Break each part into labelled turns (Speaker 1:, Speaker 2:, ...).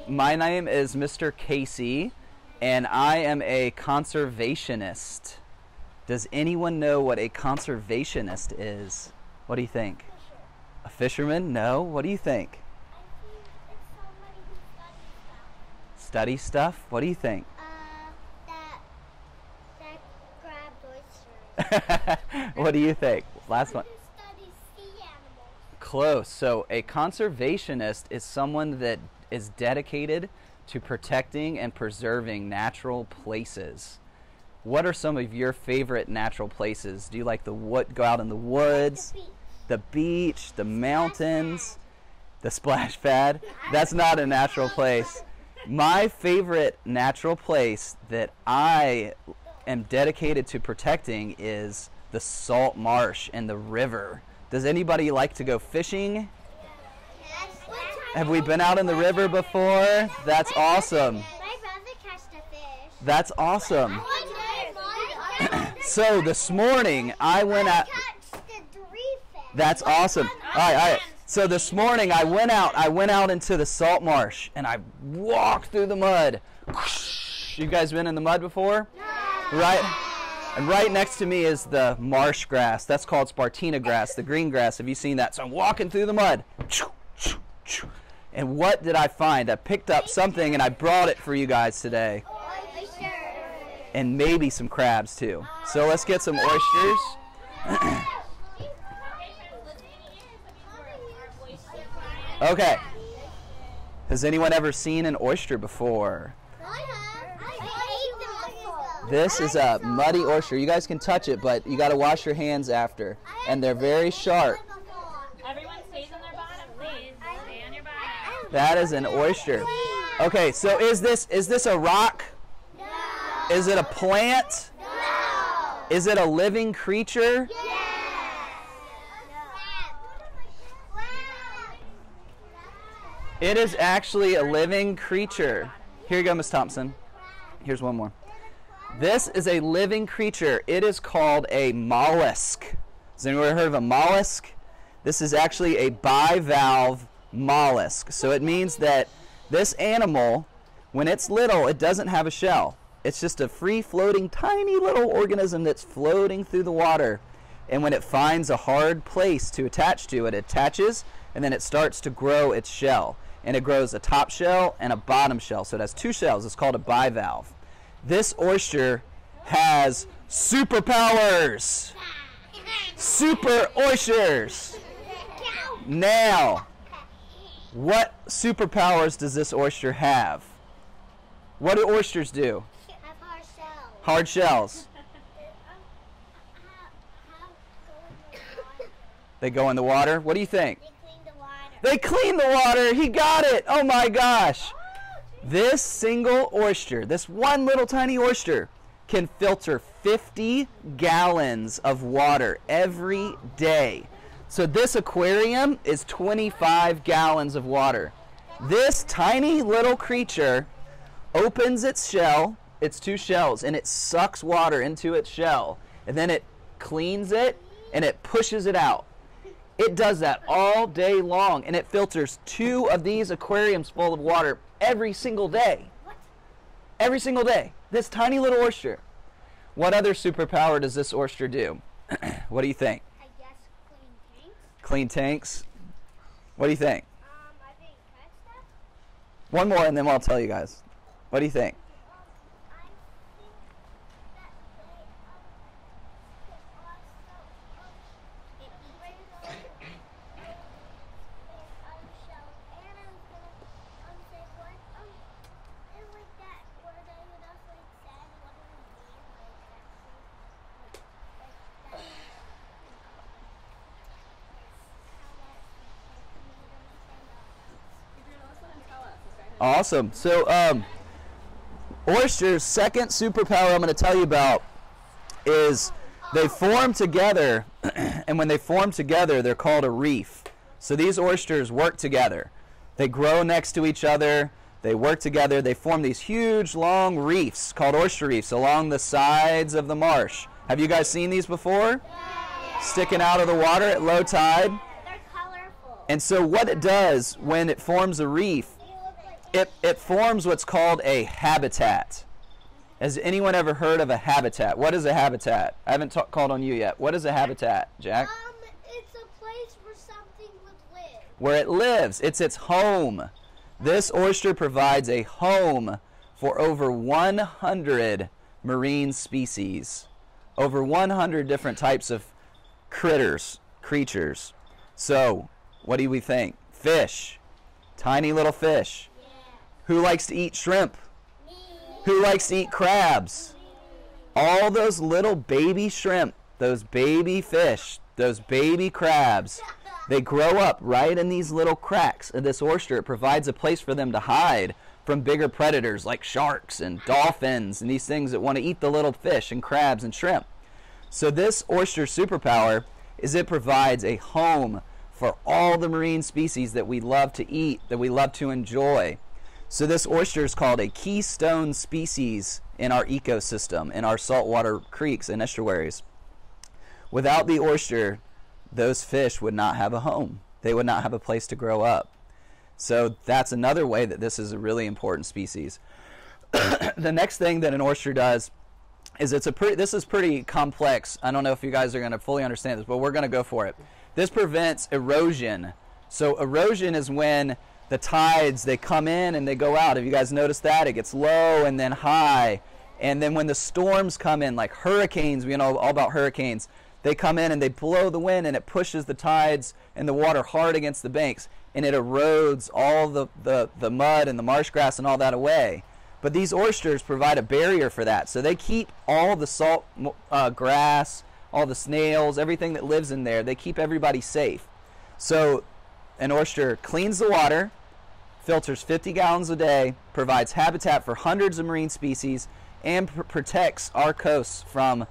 Speaker 1: My name is Mr. Casey, and I am a conservationist. Does anyone know what a conservationist is? What do you think? A fisherman? No. What do you think?
Speaker 2: It's somebody who studies stuff.
Speaker 1: Study stuff? What do you think?
Speaker 2: That grabs oysters.
Speaker 1: What do you think? Last one.
Speaker 2: Who studies sea animals.
Speaker 1: Close. So a conservationist is someone that is dedicated to protecting and preserving natural places. What are some of your favorite natural places? Do you like the wood? Go out in the woods, the beach, the mountains, the splash pad? That's not a natural place. My favorite natural place that I am dedicated to protecting is the salt marsh and the river. Does anybody like to go fishing? Have we been out in the river before? That's awesome.
Speaker 2: My brother catched a fish.
Speaker 1: That's awesome. So this morning I went out. That's awesome. All right. So this morning I went out into the salt marsh and I walked through the mud. You guys been in the mud before? Right. And right next to me is the marsh grass. That's called Spartina grass, the green grass. Have you seen that? So I'm walking through the mud. And what did I find? I picked up something and I brought it for you guys today. And maybe some crabs too. So let's get some oysters. Okay. Has anyone ever seen an oyster before? This is a muddy oyster. You guys can touch it, but you got to wash your hands after. And they're very sharp.
Speaker 3: Everyone stays on their bottom, please. Stay on your bottom.
Speaker 1: That is an oyster. Okay, so is this a rock?
Speaker 2: No.
Speaker 1: Is it a plant?
Speaker 2: No.
Speaker 1: Is it a living creature?
Speaker 2: Yes.
Speaker 1: It is actually a living creature. Here you go, Miss Thompson. Here's one more. This is a living creature. It is called a mollusk. Has anyone ever heard of a mollusk? This is actually a bivalve mollusk. So it means that this animal, when it's little, it doesn't have a shell. It's just a free-floating, tiny little organism that's floating through the water. And when it finds a hard place to attach to, it attaches, and then it starts to grow its shell. And it grows a top shell and a bottom shell. So it has two shells. It's called a bivalve. This oyster has superpowers. Super oysters. Now, what superpowers does this oyster have? What do oysters do?
Speaker 2: Have hard shells.
Speaker 1: Hard shells. They go in the water. What do you think?
Speaker 2: They clean the water.
Speaker 1: They clean the water. He got it. Oh my gosh. This single oyster, this one little tiny oyster, can filter 50 gallons of water every day. So this aquarium is 25 gallons of water. This tiny little creature opens its shell, its two shells, and it sucks water into its shell. And then it cleans it and it pushes it out. It does that all day long, and it filters 2 of these aquariums full of water every single day.
Speaker 2: What?
Speaker 1: Every single day. This tiny little oyster. What other superpower does this oyster do? What do you think?
Speaker 2: I guess clean tanks.
Speaker 1: Clean tanks? What do you think?
Speaker 2: I think catch stuff.
Speaker 1: One more and then I'll tell you guys. What do you think?
Speaker 2: I think that they
Speaker 1: Awesome. So, oysters' second superpower I'm going to tell you about is they form together, and when they form together, they're called a reef. So these oysters work together. They grow next to each other. They work together. They form these huge, long reefs called oyster reefs along the sides of the marsh. Have you guys seen these before?
Speaker 2: Yeah.
Speaker 1: Sticking out of the water at low tide.
Speaker 2: They're colorful.
Speaker 1: And so what it does when it forms a reef, it forms what's called a habitat. Has anyone ever heard of a habitat? What is a habitat? I haven't called on you yet. What is a habitat, Jack?
Speaker 2: It's a place where something would live.
Speaker 1: Where it lives. It's its home. This oyster provides a home for over 100 marine species. Over 100 different types of creatures. So, what do we think? Fish. Tiny little fish.
Speaker 2: Yeah.
Speaker 1: Who likes to eat shrimp?
Speaker 2: Me.
Speaker 1: Who likes to eat crabs? All those little baby shrimp, those baby fish, those baby crabs, they grow up right in these little cracks of this oyster. It provides a place for them to hide from bigger predators like sharks and dolphins and these things that want to eat the little fish and crabs and shrimp. So this oyster's superpower is it provides a home for all the marine species that we love to eat, that we love to enjoy. So this oyster is called a keystone species in our ecosystem, in our saltwater creeks and estuaries. Without the oyster, those fish would not have a home. They would not have a place to grow up. So that's another way that this is a really important species. The next thing that an oyster does is this is pretty complex. I don't know if you guys are going to fully understand this, but we're going to go for it. This prevents erosion. So erosion is when the tides, they come in and they go out. Have you guys noticed that? It gets low and then high. And then when the storms come in, like hurricanes, we know all about hurricanes, they come in and they blow the wind and it pushes the tides and the water hard against the banks and it erodes all the mud and the marsh grass and all that away. But these oysters provide a barrier for that. So they keep all the salt grass, all the snails, everything that lives in there, they keep everybody safe. So an oyster cleans the water, filters 50 gallons a day, provides habitat for hundreds of marine species, and protects our coasts from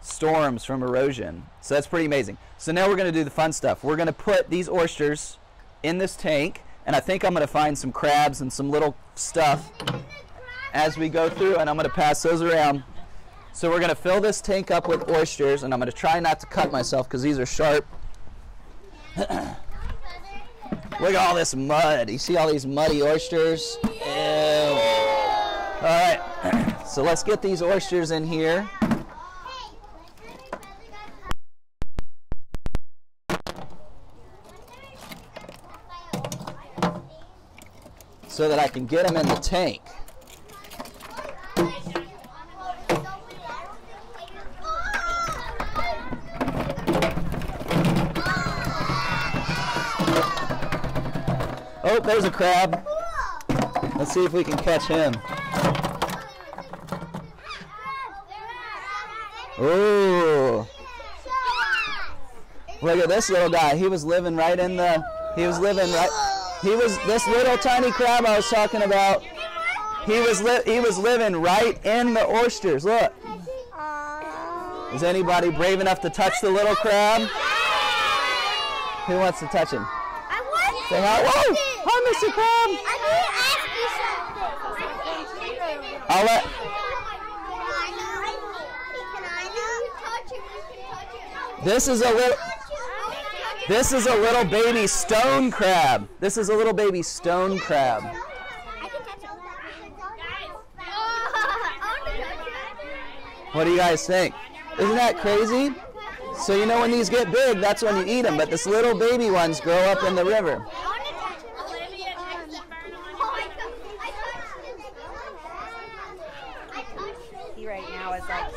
Speaker 1: storms, from erosion. So that's pretty amazing. So now we're going to do the fun stuff. We're going to put these oysters in this tank, and I think I'm going to find some crabs and some little stuff as we go through, and I'm going to pass those around. So we're going to fill this tank up with oysters, and I'm going to try not to cut myself because these are sharp. Look at all this mud. You see all these muddy oysters? Ew. All right, so let's get these oysters in here. So that I can get them in the tank. Oh, there's a crab. Let's see if we can catch him. Ooh. Look at this little guy. He was living right in the, this little tiny crab I was talking about. He was living right in the oysters. Look. Is anybody brave enough to touch the little crab? Who wants to touch him? Say hi. Whoa! Hi, Mr. Crab. I'll let. This is a little baby stone crab. This is a little baby stone crab. What do you guys think? Isn't that crazy? So you know when these get big, that's when you eat them. But this little baby ones grow up in the river.
Speaker 4: He right now is like.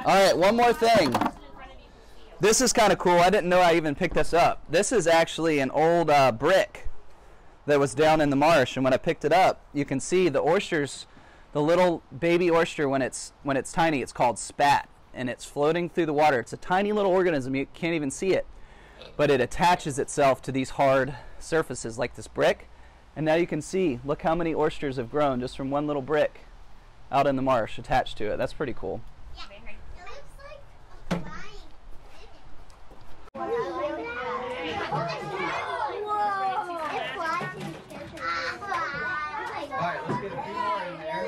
Speaker 1: All right, one more thing. This is kind of cool. I didn't know I even picked this up. This is actually an old brick that was down in the marsh, and when I picked it up, you can see the oysters, the little baby oyster, when it's tiny, it's called spat, and it's floating through the water. It's a tiny little organism. You can't even see it, but it attaches itself to these hard surfaces like this brick, and now you can see, look how many oysters have grown just from one little brick out in the marsh attached to it. That's pretty cool.
Speaker 5: Alright, let's get a few more in there.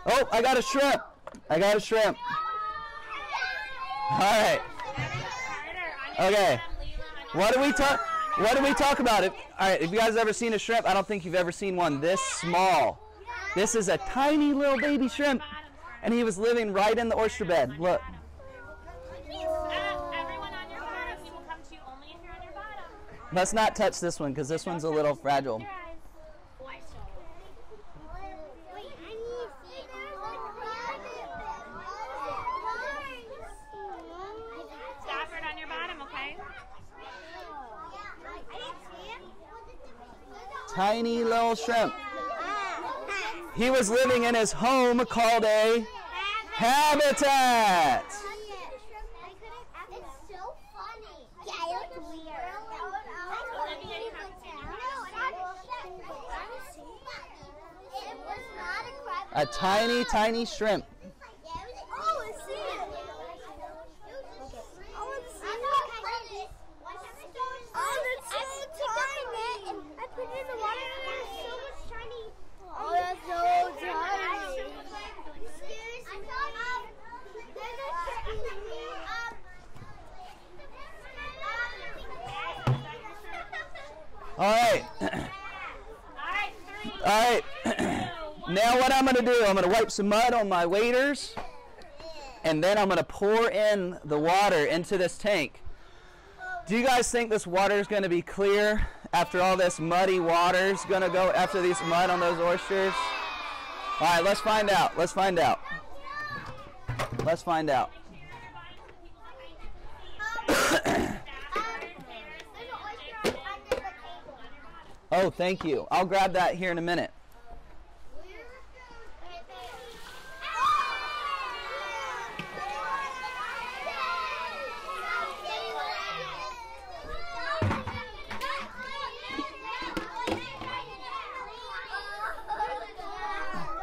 Speaker 1: Oh, I got a shrimp. I got a shrimp. All right. Okay. What do we talk about? All right, have you guys ever seen a shrimp? I don't think you've ever seen one this small. This is a tiny little baby shrimp, and he was living right in the oyster bed. Look.
Speaker 3: Everyone on your bottom, he will come to you only if you're on your bottom.
Speaker 1: Let's not touch this one because this one's a little fragile.
Speaker 3: Stafford on your bottom, okay?
Speaker 1: Tiny little shrimp. He was living in his home called a habitat.
Speaker 2: It's so funny. Yeah, it looks weird. It was not a crab.
Speaker 1: A tiny, tiny shrimp.
Speaker 2: Oh, I see it. Oh, it's so tiny. Oh, that's so tiny. I put it in the water and there's so much tiny. Oh, that's so tiny.
Speaker 1: All right. All right. Now what I'm going to do, I'm going to wipe some mud on my waders, and then I'm going to pour in the water into this tank. Do you guys think this water is going to be clear after all this muddy water is going to go after these mud on those oysters? All right, let's find out. Let's find out. Let's find out. Oh, thank you. I'll grab that here in a minute.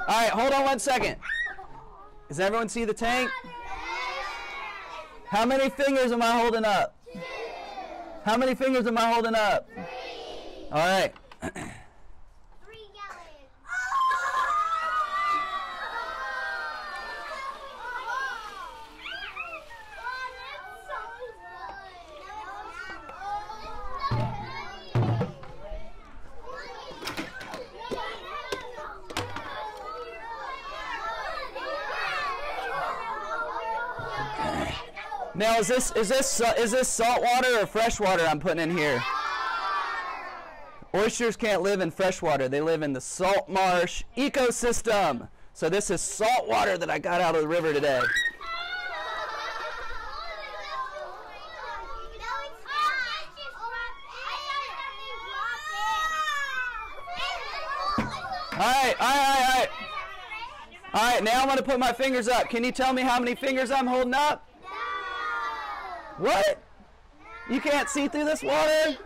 Speaker 1: All right, hold on one second. Does everyone see the tank? How many fingers am I holding up? How many fingers am I holding up? All right.
Speaker 2: 3 gallons.
Speaker 1: Now is this salt water or fresh water I'm putting in here? Oysters can't live in fresh water. They live in the salt marsh ecosystem. So this is salt water that I got out of the river today. All right. All right, now I'm going to put my fingers up. Can you tell me how many fingers I'm holding up? What? You can't see through this water?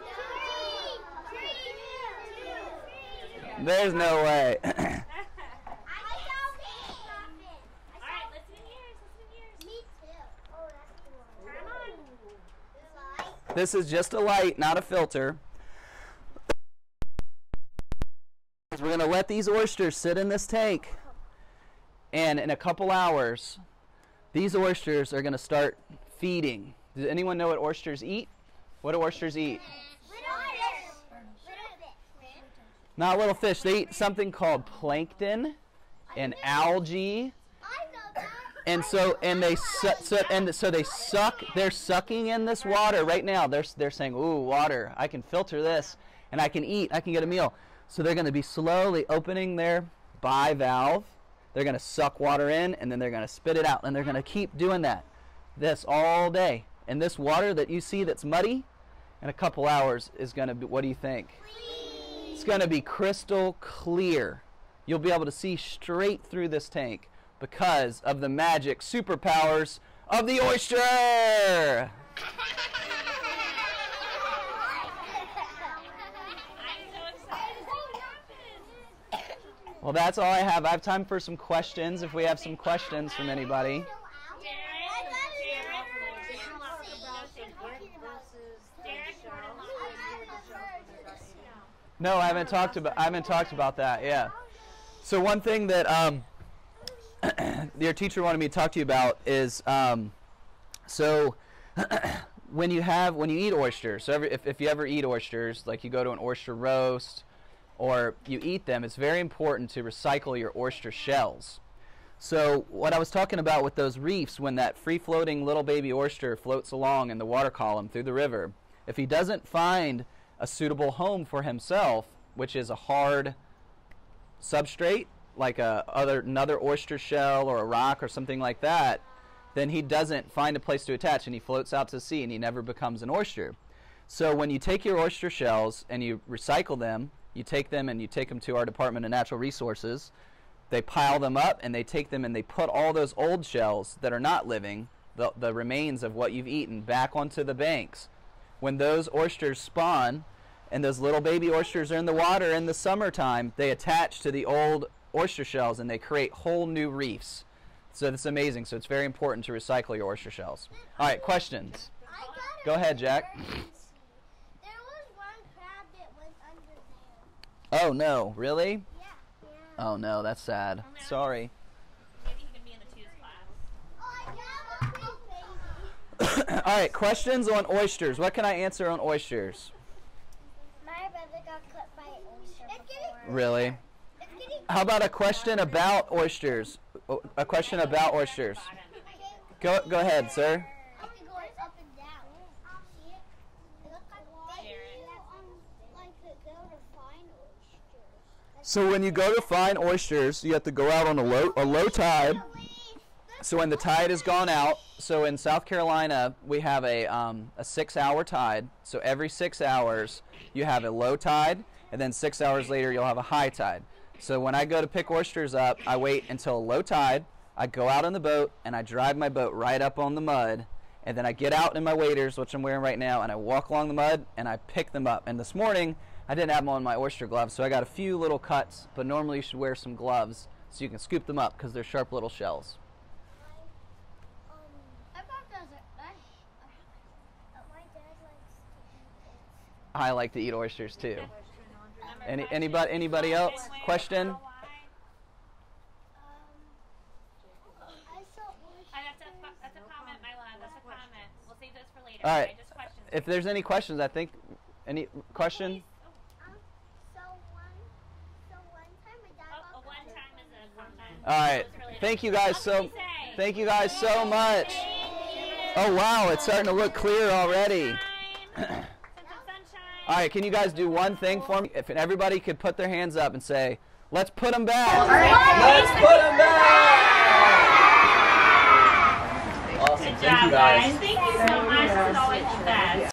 Speaker 1: There's no way.
Speaker 3: All right, listen in yours. Turn on.
Speaker 1: This is just a light, not a filter. We're going to let these oysters sit in this tank. And in a couple hours, these oysters are going to start feeding. Does anyone know what oysters eat? What do oysters eat? Not little fish. They eat something called plankton and algae. And so they suck. They're sucking in this water right now. They're saying, "Ooh, water! I can filter this, and I can eat. I can get a meal." So they're going to be slowly opening their bivalve. They're going to suck water in, and then they're going to spit it out, and they're going to keep doing this all day. And this water that you see that's muddy, in a couple hours is going to be, what do you think? It's going to be crystal clear. You'll be able to see straight through this tank. because of the magic superpowers of the oyster. Well, that's all I have. I have time for some questions, if we have some questions from anybody. No, I haven't talked about that. Yeah. So one thing that your teacher wanted me to talk to you about is so when you eat oysters. So if you ever eat oysters, like you go to an oyster roast or you eat them, it's very important to recycle your oyster shells. So what I was talking about with those reefs, when that free-floating little baby oyster floats along in the water column through the river, if he doesn't find a suitable home for himself, which is a hard substrate, like another oyster shell or a rock or something like that, then he doesn't find a place to attach, and he floats out to sea, and he never becomes an oyster. So when you take your oyster shells and you recycle them, you take them to our Department of Natural Resources. They pile them up, and they take them and they put all those old shells that are not living, the remains of what you've eaten, back onto the banks. When those oysters spawn, and those little baby oysters are in the water in the summertime, they attach to the old oyster shells, and they create whole new reefs. So that's amazing. So it's very important to recycle your oyster shells. All right, questions? Go ahead, Jack.
Speaker 2: There was one crab that was under there.
Speaker 1: Oh, no. Really?
Speaker 2: Yeah.
Speaker 1: Oh, no. That's sad. Sorry.
Speaker 3: Maybe he can be in the twos class.
Speaker 2: Oh, I got a big baby.
Speaker 1: All right, questions on oysters. What can I answer on oysters?
Speaker 2: My brother got cut by an oyster before.
Speaker 1: Really? How about a question about oysters? A question about oysters. Go ahead, sir.
Speaker 2: It goes up and down. See it? It looks like to go to find oysters.
Speaker 1: So when you go to find oysters, you have to go out on a low tide. So when the tide has gone out, so in South Carolina we have a 6-hour tide. So every 6 hours you have a low tide, and then 6 hours later you'll have a high tide. So when I go to pick oysters up, I wait until low tide. I go out on the boat, and I drive my boat right up on the mud, and then I get out in my waders, which I'm wearing right now, and I walk along the mud, and I pick them up. And this morning, I didn't have them on my oyster gloves, so I got a few little cuts, but normally you should wear some gloves so you can scoop them up because they're sharp little shells.
Speaker 2: I thought that was my dad likes to eat it.
Speaker 1: I like to eat oysters too. Anybody else? Question?
Speaker 3: That's a comment, my love. That's a comment. We'll save those for later.
Speaker 1: All right.
Speaker 3: Just questions.
Speaker 1: If there's any questions, I think any question?
Speaker 2: So one time my dad got
Speaker 3: One time is a comment.
Speaker 1: All right. Thank you guys so much. Oh wow, it's starting to look clear already. All right, can you guys do one thing for me? If everybody could put their hands up and say, "Let's put them back."
Speaker 5: All right. Let's put them back. Awesome.
Speaker 3: Good job, guys. Thank you so much. This is always the best.